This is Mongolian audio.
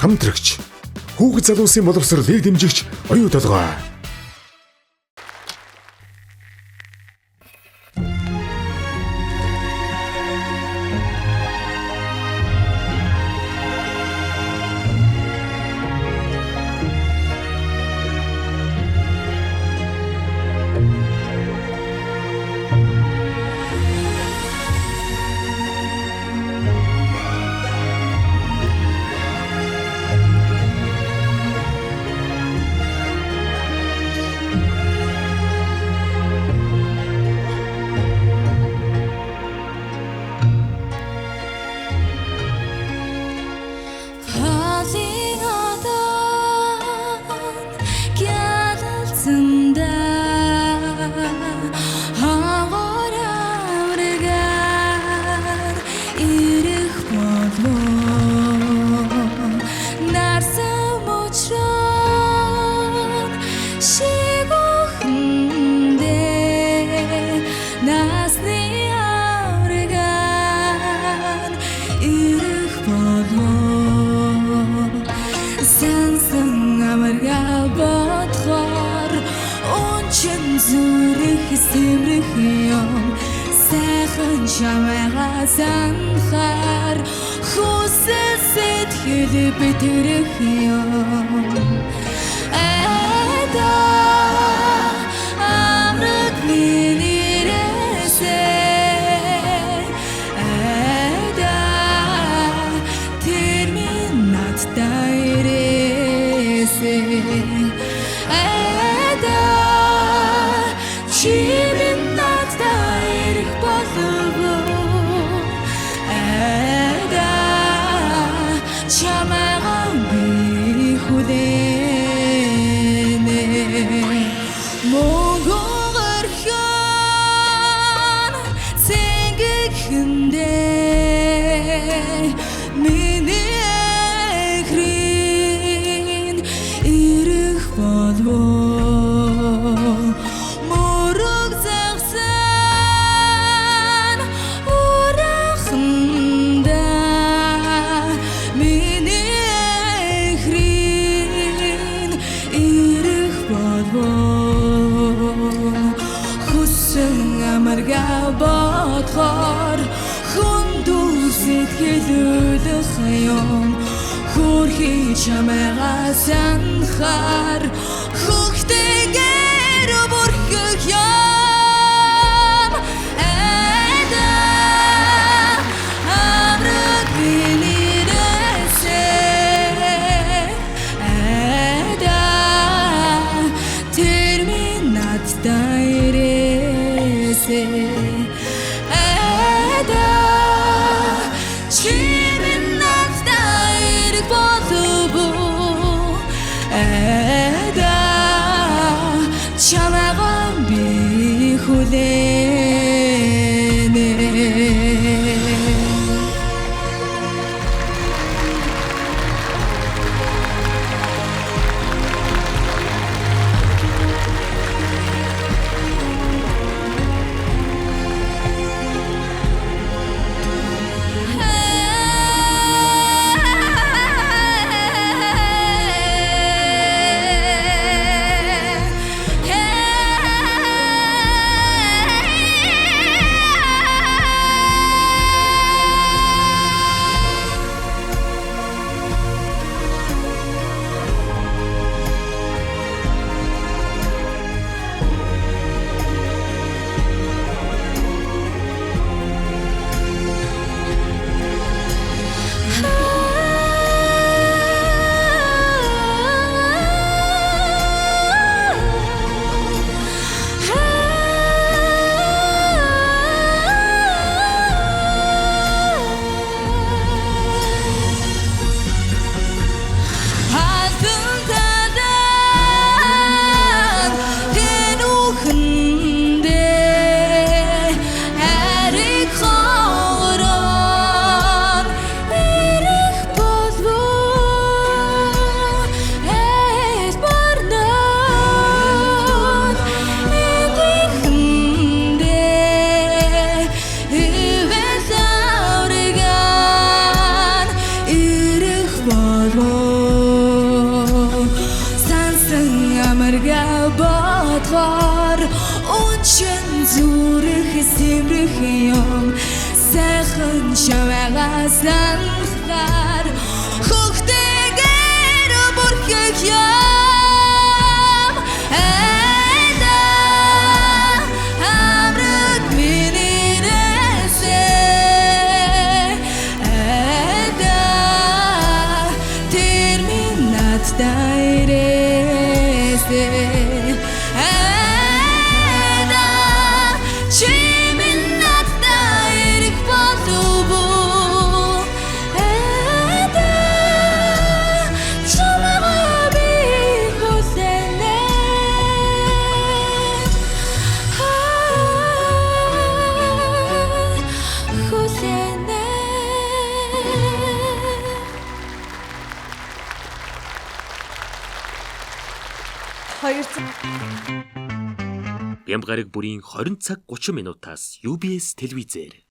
хамтрагч, хүүхэд залуусын боловсролыг дэмжигч оюу толгой. Санхар хүсэлсэд хэлбэтрэх юм эда амраг минирэсэ эда терминат дайрэсэ эда чиминат дайрэх болов Чамайган би хүлэнэ Монгол орхон цэнгэгхэндээ миний эхрийн ирэх болов Мөрөг загсан ураханда Амарга бодхоор хүндүү сэтгэлүүлэх юм Хөрхий чамайгаа санахаар Хөхтэйгээр бүрхэх юм Эда амраг минирэсэ Эда терминат дайрэсэ Эда чиминат дайрэх болов Эда чамайган би хүлэнэ Oh шин зүрх сэврэх юм сайхан шавьяас санахаар хөхтэйгээр бүрхэх юм эда амраг миний нэсээ эда тэр минь надтай ирээсэй Бямбгараг бүрийн 20 цаг 30 минутаас UBS телевизээр